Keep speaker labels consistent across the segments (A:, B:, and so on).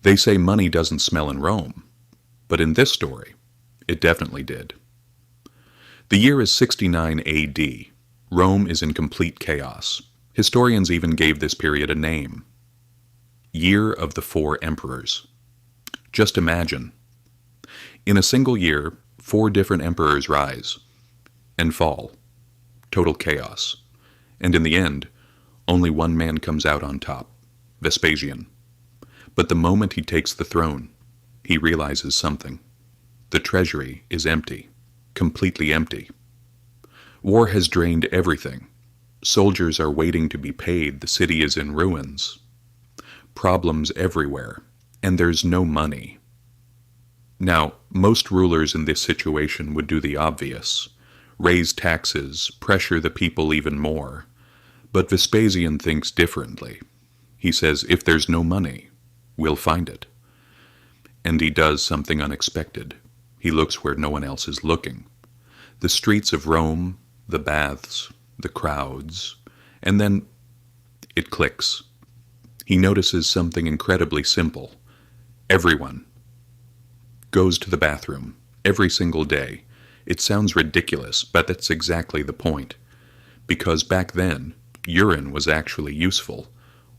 A: They say money doesn't smell in Rome, but in this story, it definitely did. The year is 69 AD. Rome is in complete chaos. Historians even gave this period a name: Year of the Four Emperors. Just imagine. In a single year, 4 different emperors rise and fall. Total chaos. And in the end, only one man comes out on top: Vespasian. But the moment he takes the throne, he realizes something. The treasury is empty, completely empty. War has drained everything. Soldiers are waiting to be paid. The city is in ruins. Problems everywhere, and there's no money. Now, most rulers in this situation would do the obvious: raise taxes, pressure the people even more. But Vespasian thinks differently. He says, if there's no money, we'll find it. And he does something unexpected. He looks where no one else is looking. The streets of Rome, the baths, the crowds, and then it clicks. He notices something incredibly simple. Everyone goes to the bathroom every single day. It sounds ridiculous, but that's exactly the point. Because back then, urine was actually useful.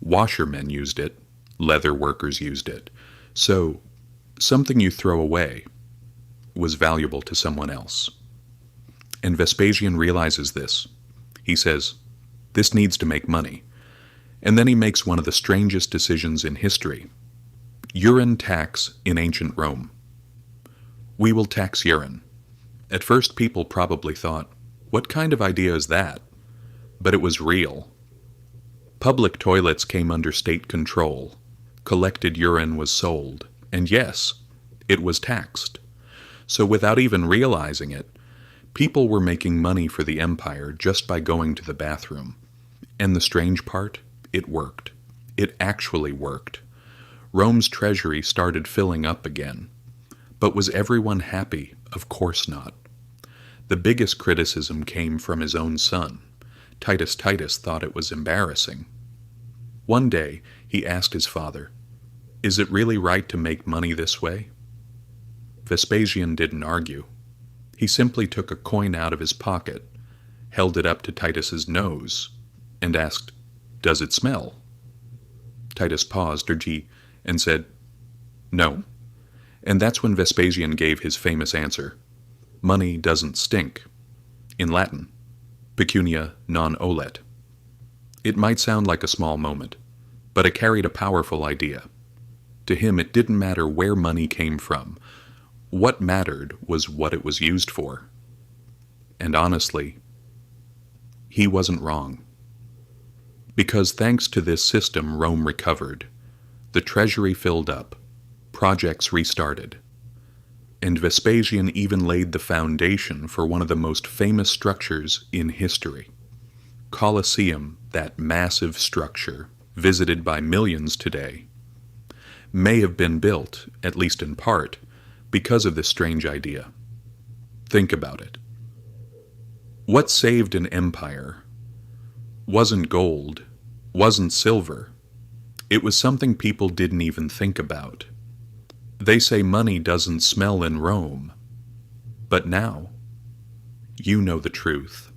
A: Washermen used it. Leather workers used it. So, something you throw away was valuable to someone else. And Vespasian realizes this. He says, this needs to make money. And then he makes one of the strangest decisions in history. Urine tax in ancient Rome. We will tax urine. At first, people probably thought, what kind of idea is that? But it was real. Public toilets came under state control. Collected urine was sold. And yes, it was taxed. So without even realizing it, people were making money for the empire just by going to the bathroom. And the strange part, it worked. It actually worked. Rome's treasury started filling up again. But was everyone happy? Of course not. The biggest criticism came from his own son. Titus thought it was embarrassing. One day, he asked his father, is it really right to make money this way? Vespasian didn't argue. He simply took a coin out of his pocket, held it up to Titus's nose, and asked, does it smell? Titus paused, and said, no. And that's when Vespasian gave his famous answer: money doesn't stink. In Latin, Pecunia non olet. It might sound like a small moment, but it carried a powerful idea. To him, it didn't matter where money came from. What mattered was what it was used for. And honestly, he wasn't wrong. Because thanks to this system, Rome recovered. The treasury filled up. Projects restarted. And Vespasian even laid the foundation for one of the most famous structures in history. Colosseum, that massive structure, visited by millions today, may have been built, at least in part, because of this strange idea. Think about it. What saved an empire wasn't gold, wasn't silver. It was something people didn't even think about. They say money doesn't smell in Rome, but now you know the truth.